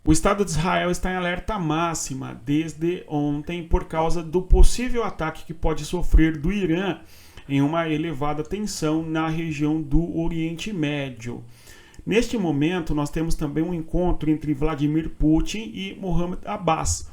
O Estado de Israel está em alerta máxima desde ontem por causa do possível ataque que pode sofrer do Irã em uma elevada tensão na região do Oriente Médio. Neste momento, nós temos também um encontro entre Vladimir Putin e Mohamed Abbas.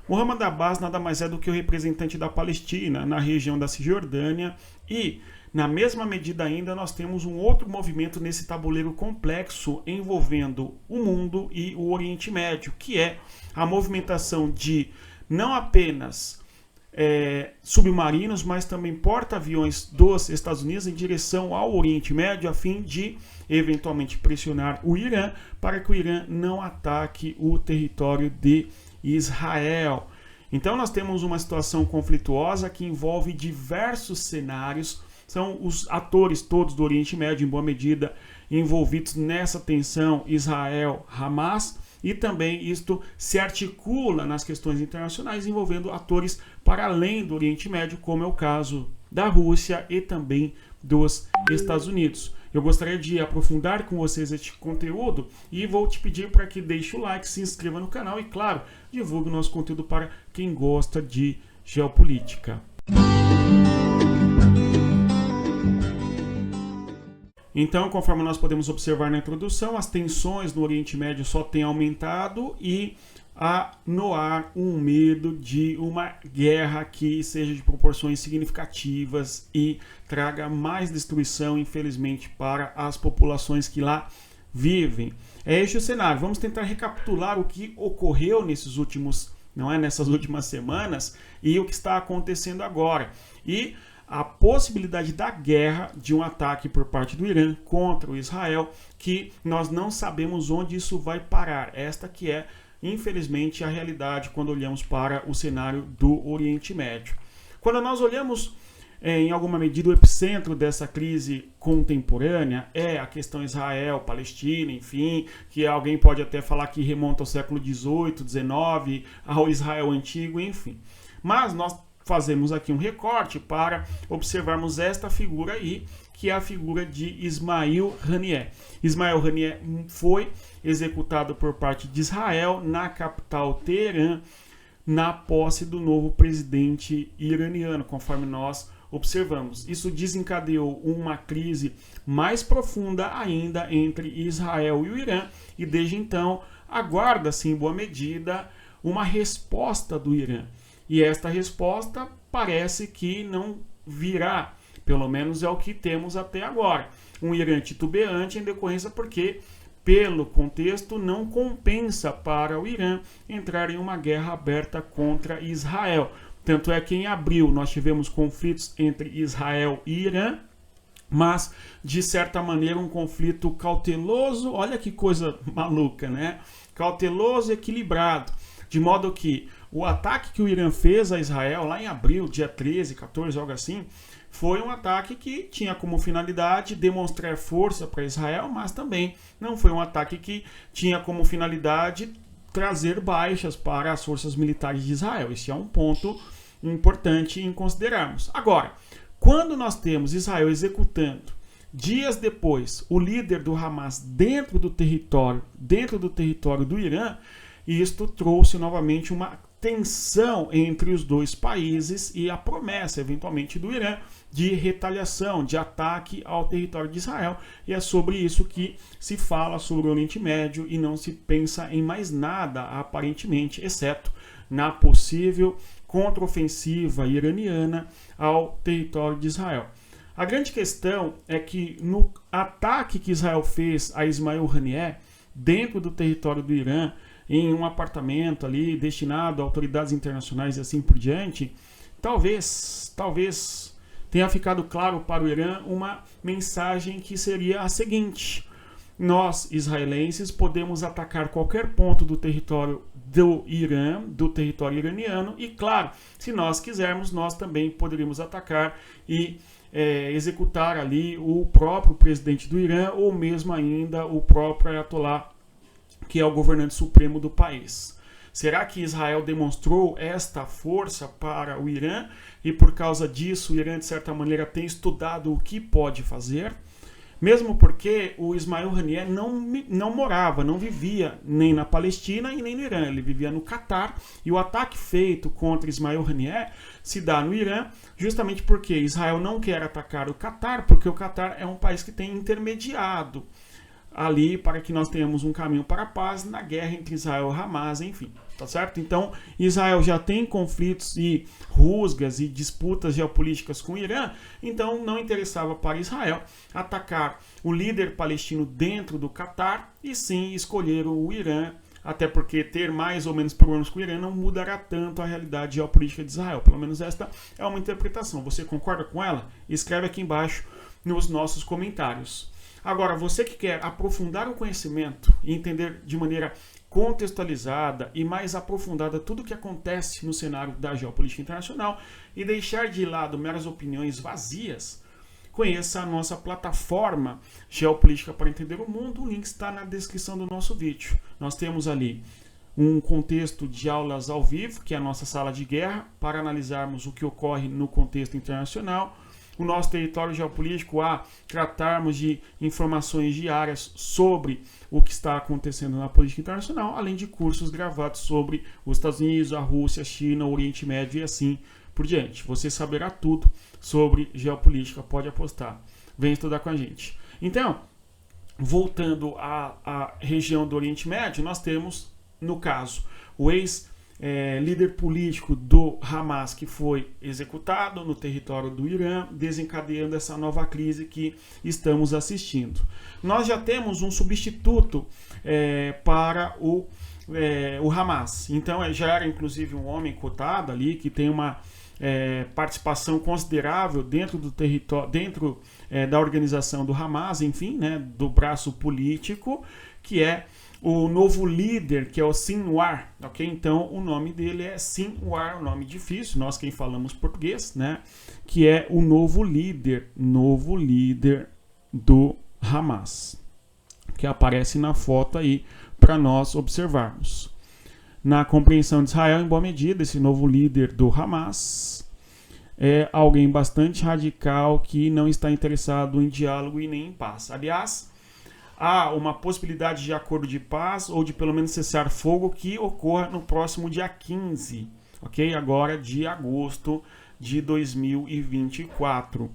Mohamed Abbas nada mais é do que o representante da Palestina na região da Cisjordânia e, na mesma medida ainda, nós temos um outro movimento nesse tabuleiro complexo envolvendo o mundo e o Oriente Médio, que é a movimentação de não apenas submarinos, mas também porta-aviões dos Estados Unidos em direção ao Oriente Médio, a fim de eventualmente pressionar o Irã para que o Irã não ataque o território de Israel. Então nós temos uma situação conflituosa que envolve diversos cenários. São os atores todos do Oriente Médio, em boa medida, envolvidos nessa tensão Israel-Hamas, e também isto se articula nas questões internacionais envolvendo atores para além do Oriente Médio, como é o caso da Rússia e também dos Estados Unidos. Eu gostaria de aprofundar com vocês este conteúdo e vou te pedir para que deixe o like, se inscreva no canal e, claro, divulgue o nosso conteúdo para quem gosta de geopolítica. Então, conforme nós podemos observar na introdução, as tensões no Oriente Médio só têm aumentado e há no ar um medo de uma guerra que seja de proporções significativas e traga mais destruição, infelizmente, para as populações que lá vivem. É este o cenário. Vamos tentar recapitular o que ocorreu nessas últimas semanas e o que está acontecendo agora. E a possibilidade da guerra, de um ataque por parte do Irã contra o Israel, que nós não sabemos onde isso vai parar. Esta que é, infelizmente, a realidade quando olhamos para o cenário do Oriente Médio. Quando nós olhamos, em alguma medida, o epicentro dessa crise contemporânea é a questão Israel-Palestina, enfim, que alguém pode até falar que remonta ao século XVIII, XIX, ao Israel antigo, enfim. Mas nós fazemos aqui um recorte para observarmos esta figura aí, que é a figura de Ismail Haniyeh. Ismail Haniyeh foi executado por parte de Israel na capital Teherã, na posse do novo presidente iraniano, conforme nós observamos. Isso desencadeou uma crise mais profunda ainda entre Israel e o Irã, e desde então aguarda-se em boa medida uma resposta do Irã. E esta resposta parece que não virá, pelo menos é o que temos até agora. Um Irã titubeante em decorrência porque, pelo contexto, não compensa para o Irã entrar em uma guerra aberta contra Israel. Tanto é que em abril nós tivemos conflitos entre Israel e Irã, mas, de certa maneira, um conflito cauteloso, olha que coisa maluca, né? Cauteloso e equilibrado, de modo que o ataque que o Irã fez a Israel lá em abril, dia 13, 14, algo assim, foi um ataque que tinha como finalidade demonstrar força para Israel, mas também não foi um ataque que tinha como finalidade trazer baixas para as forças militares de Israel. Esse é um ponto importante em considerarmos. Agora, quando nós temos Israel executando, dias depois, o líder do Hamas dentro do território do Irã, isto trouxe novamente uma tensão entre os dois países e a promessa, eventualmente, do Irã de retaliação, de ataque ao território de Israel. E é sobre isso que se fala sobre o Oriente Médio e não se pensa em mais nada, aparentemente, exceto na possível contraofensiva iraniana ao território de Israel. A grande questão é que no ataque que Israel fez a Ismail Haniyeh dentro do território do Irã, em um apartamento ali destinado a autoridades internacionais e assim por diante, talvez tenha ficado claro para o Irã uma mensagem que seria a seguinte: nós, israelenses, podemos atacar qualquer ponto do território do Irã, do território iraniano, e claro, se nós quisermos, nós também poderíamos atacar e executar ali o próprio presidente do Irã, ou mesmo ainda o próprio Ayatollah, que é o governante supremo do país. Será que Israel demonstrou esta força para o Irã e por causa disso o Irã, de certa maneira, tem estudado o que pode fazer? Mesmo porque o Ismail Haniyeh não morava, não vivia nem na Palestina e nem no Irã. Ele vivia no Catar. E o ataque feito contra Ismail Haniyeh se dá no Irã, justamente porque Israel não quer atacar o Catar, porque o Catar é um país que tem intermediado ali para que nós tenhamos um caminho para a paz na guerra entre Israel e Hamas, enfim, tá certo? Então, Israel já tem conflitos e rusgas e disputas geopolíticas com o Irã, então não interessava para Israel atacar o líder palestino dentro do Catar e sim escolher o Irã, até porque ter mais ou menos problemas com o Irã não mudará tanto a realidade geopolítica de Israel. Pelo menos esta é uma interpretação. Você concorda com ela? Escreve aqui embaixo nos nossos comentários. Agora, você que quer aprofundar o conhecimento e entender de maneira contextualizada e mais aprofundada tudo o que acontece no cenário da geopolítica internacional e deixar de lado meras opiniões vazias, conheça a nossa plataforma Geopolítica para Entender o Mundo. O link está na descrição do nosso vídeo. Nós temos ali um contexto de aulas ao vivo, que é a nossa sala de guerra, para analisarmos o que ocorre no contexto internacional. O nosso território geopolítico a tratarmos de informações diárias sobre o que está acontecendo na política internacional, além de cursos gravados sobre os Estados Unidos, a Rússia, a China, o Oriente Médio e assim por diante. Você saberá tudo sobre geopolítica, pode apostar. Vem estudar com a gente. Então, voltando à região do Oriente Médio, nós temos, no caso, o líder político do Hamas que foi executado no território do Irã, desencadeando essa nova crise que estamos assistindo. Nós já temos um substituto para o Hamas. Então já era inclusive um homem cotado ali que tem uma participação considerável dentro do território, dentro da organização do Hamas, enfim, né, do braço político, que é o novo líder, que é o Sinwar, ok? Então, o nome dele é Sinwar, um nome difícil, nós quem falamos português, né? Que é o novo líder do Hamas, que aparece na foto aí para nós observarmos. Na compreensão de Israel, em boa medida, esse novo líder do Hamas é alguém bastante radical que não está interessado em diálogo e nem em paz. Aliás, há uma possibilidade de acordo de paz ou de pelo menos cessar fogo que ocorra no próximo dia 15, ok? Agora de agosto de 2024.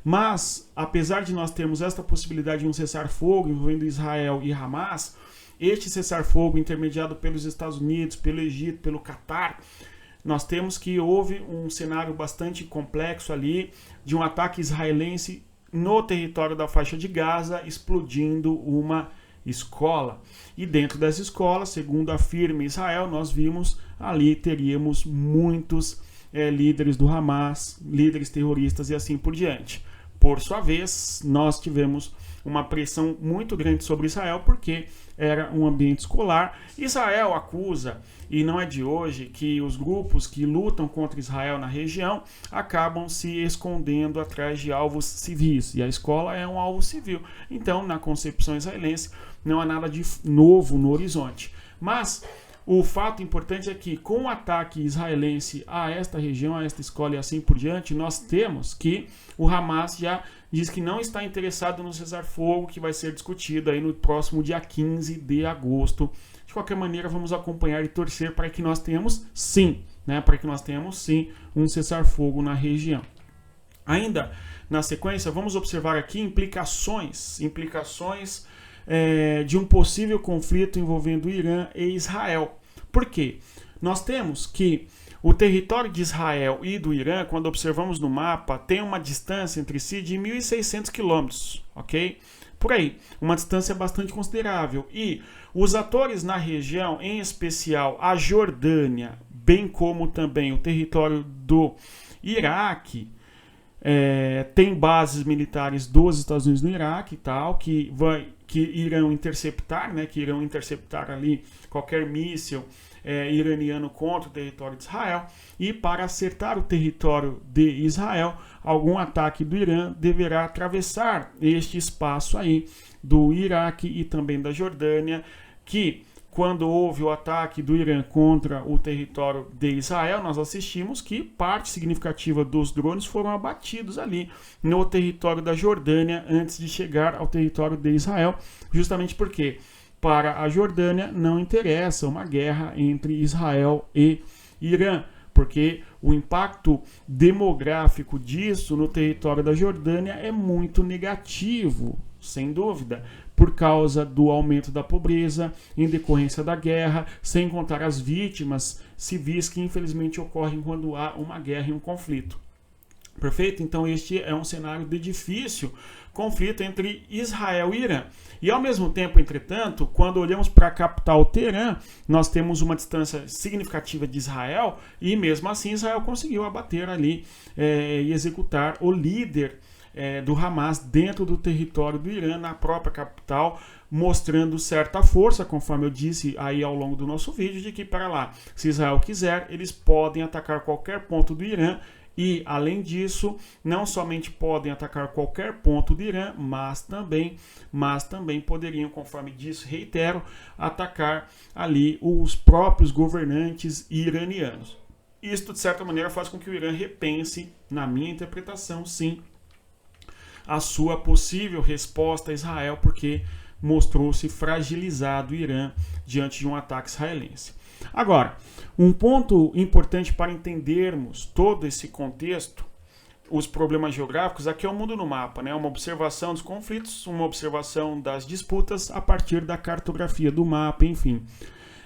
Mas, apesar de nós termos esta possibilidade de um cessar-fogo envolvendo Israel e Hamas, este cessar-fogo intermediado pelos Estados Unidos, pelo Egito, pelo Catar, nós temos que houve um cenário bastante complexo ali de um ataque israelense no território da faixa de Gaza, explodindo uma escola. E dentro dessa escola, segundo afirma Israel, nós vimos ali teríamos muitos líderes do Hamas, líderes terroristas e assim por diante. Por sua vez, nós tivemos uma pressão muito grande sobre Israel, porque era um ambiente escolar. Israel acusa, e não é de hoje, que os grupos que lutam contra Israel na região acabam se escondendo atrás de alvos civis, e a escola é um alvo civil. Então, na concepção israelense, não há nada de novo no horizonte. Mas o fato importante é que, com o ataque israelense a esta região, a esta escola e assim por diante, nós temos que o Hamas já diz que não está interessado no cessar-fogo, que vai ser discutido aí no próximo dia 15 de agosto. De qualquer maneira, vamos acompanhar e torcer para que nós tenhamos sim, um cessar-fogo na região. Ainda na sequência, vamos observar aqui implicações de um possível conflito envolvendo Irã e Israel. Por quê? Nós temos que o território de Israel e do Irã, quando observamos no mapa, tem uma distância entre si de 1.600 quilômetros, ok? Por aí, uma distância bastante considerável. E os atores na região, em especial a Jordânia, bem como também o território do Iraque, tem bases militares dos Estados Unidos no Iraque e tal, que irão interceptar, que irão interceptar ali qualquer míssil iraniano contra o território de Israel, e para acertar o território de Israel, algum ataque do Irã deverá atravessar este espaço aí do Iraque e também da Jordânia, que quando houve o ataque do Irã contra o território de Israel, nós assistimos que parte significativa dos drones foram abatidos ali no território da Jordânia antes de chegar ao território de Israel, justamente porque para a Jordânia não interessa uma guerra entre Israel e Irã, porque o impacto demográfico disso no território da Jordânia é muito negativo, sem dúvida, por causa do aumento da pobreza em decorrência da guerra, sem contar as vítimas civis que infelizmente ocorrem quando há uma guerra e um conflito. Perfeito? Então este é um cenário de difícil conflito entre Israel e Irã. E ao mesmo tempo, entretanto, quando olhamos para a capital Teherã, nós temos uma distância significativa de Israel e mesmo assim Israel conseguiu abater ali e executar o líder do Hamas dentro do território do Irã, na própria capital, mostrando certa força, conforme eu disse aí ao longo do nosso vídeo, de que para lá, se Israel quiser, eles podem atacar qualquer ponto do Irã. E, além disso, não somente podem atacar qualquer ponto do Irã, mas também poderiam, conforme disse, reitero, atacar ali os próprios governantes iranianos. Isto, de certa maneira, faz com que o Irã repense, na minha interpretação, sim, a sua possível resposta a Israel, porque mostrou-se fragilizado o Irã diante de um ataque israelense. Agora, um ponto importante para entendermos todo esse contexto, os problemas geográficos, aqui é o mundo no mapa, né? Uma observação dos conflitos, uma observação das disputas a partir da cartografia do mapa, enfim.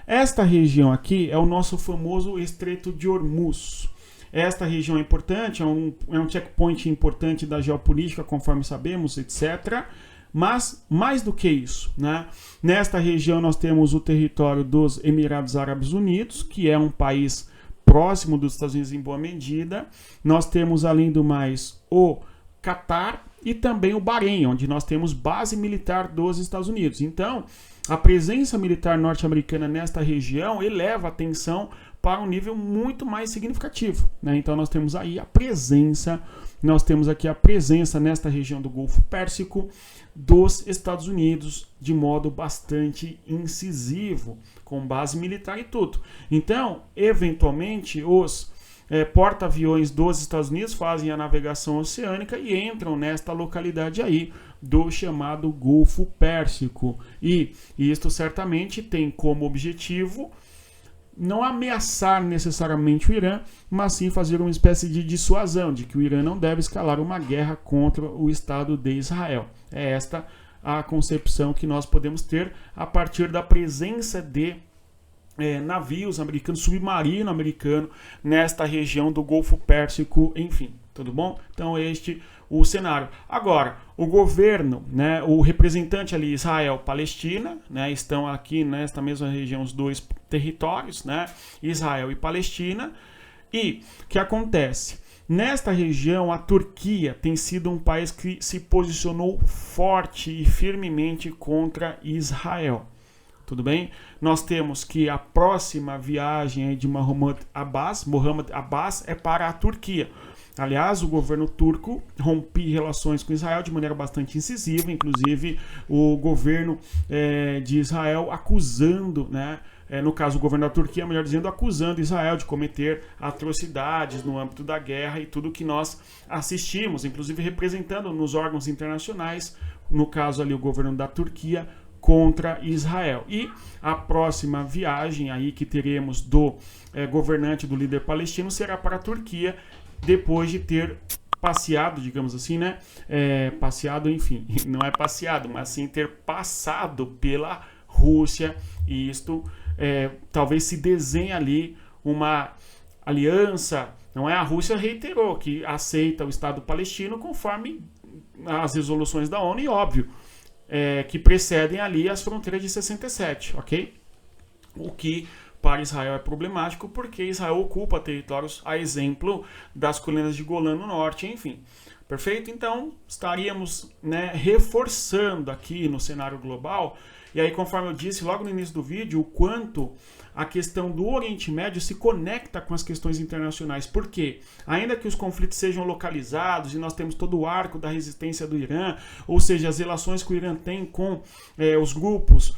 Esta região aqui é o nosso famoso Estreito de Hormuz. Esta região é importante, é um checkpoint importante da geopolítica, conforme sabemos, etc., mas, mais do que isso, né? Nesta região nós temos o território dos Emirados Árabes Unidos, que é um país próximo dos Estados Unidos em boa medida. Nós temos, além do mais, o Catar e também o Bahrein, onde nós temos base militar dos Estados Unidos. Então, a presença militar norte-americana nesta região eleva a tensão para um nível muito mais significativo, né? Então nós temos aí nós temos aqui a presença nesta região do Golfo Pérsico dos Estados Unidos de modo bastante incisivo, com base militar e tudo. Então, eventualmente, os porta-aviões dos Estados Unidos fazem a navegação oceânica e entram nesta localidade aí do chamado Golfo Pérsico. E isto certamente tem como objetivo não ameaçar necessariamente o Irã, mas sim fazer uma espécie de dissuasão, de que o Irã não deve escalar uma guerra contra o Estado de Israel. É esta a concepção que nós podemos ter a partir da presença de navios americanos, submarino americano, nesta região do Golfo Pérsico, enfim, tudo bom? Então este o cenário. Agora, o governo, né, o representante ali, Israel-Palestina, né, estão aqui nesta mesma região os dois territórios, né, Israel e Palestina. E o que acontece? Nesta região, a Turquia tem sido um país que se posicionou forte e firmemente contra Israel. Tudo bem? Nós temos que a próxima viagem de Mohammed Abbas é para a Turquia. Aliás, o governo turco rompeu relações com Israel de maneira bastante incisiva, inclusive o governo de Israel acusando, né, no caso o governo da Turquia, melhor dizendo, acusando Israel de cometer atrocidades no âmbito da guerra e tudo que nós assistimos, inclusive representando nos órgãos internacionais, no caso ali o governo da Turquia, contra Israel. E a próxima viagem aí que teremos do governante, do líder palestino, será para a Turquia, depois de ter passeado, digamos assim, né? Passeado, enfim, não é passeado, mas sim ter passado pela Rússia, e isto talvez se desenhe ali uma aliança, não é? A Rússia reiterou que aceita o Estado palestino conforme as resoluções da ONU, e óbvio, que precedem ali as fronteiras de 67, ok? O que para Israel é problemático porque Israel ocupa territórios, a exemplo das colinas de Golã no norte, enfim. Perfeito? Então, estaríamos, né, reforçando aqui no cenário global, e aí, conforme eu disse logo no início do vídeo, o quanto a questão do Oriente Médio se conecta com as questões internacionais. Por quê? Ainda que os conflitos sejam localizados e nós temos todo o arco da resistência do Irã, ou seja, as relações que o Irã tem com os grupos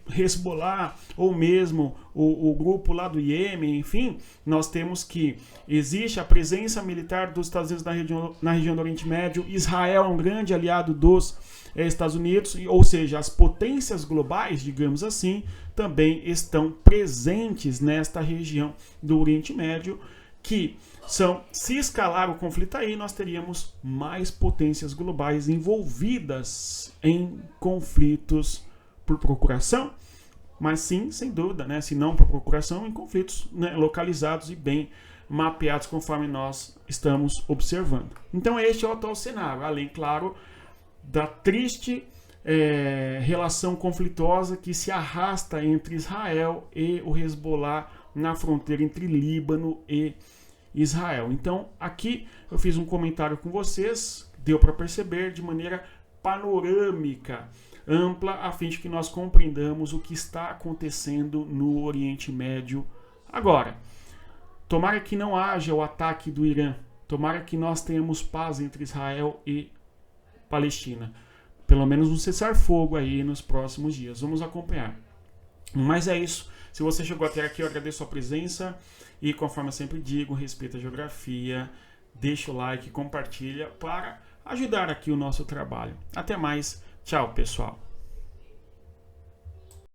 Hezbollah, ou mesmo o grupo lá do Iêmen, enfim, nós temos que existe a presença militar dos Estados Unidos na região do Oriente Médio. Israel é um grande aliado dos Estados Unidos, ou seja, as potências globais, digamos assim, também estão presentes nesta região do Oriente Médio, que são, se escalar o conflito aí, nós teríamos mais potências globais envolvidas em conflitos por procuração, mas sim, sem dúvida, né, se não por procuração, em conflitos, né, localizados e bem mapeados conforme nós estamos observando. Então este é o atual cenário, além, claro, da triste relação conflituosa que se arrasta entre Israel e o Hezbollah na fronteira entre Líbano e Israel. Então, aqui eu fiz um comentário com vocês, deu para perceber de maneira panorâmica, ampla, a fim de que nós compreendamos o que está acontecendo no Oriente Médio agora. Tomara que não haja o ataque do Irã, tomara que nós tenhamos paz entre Israel e Palestina. Pelo menos um cessar-fogo aí nos próximos dias. Vamos acompanhar. Mas é isso. Se você chegou até aqui, eu agradeço a presença. E conforme eu sempre digo, respeita a geografia. Deixa o like, compartilha para ajudar aqui o nosso trabalho. Até mais. Tchau, pessoal.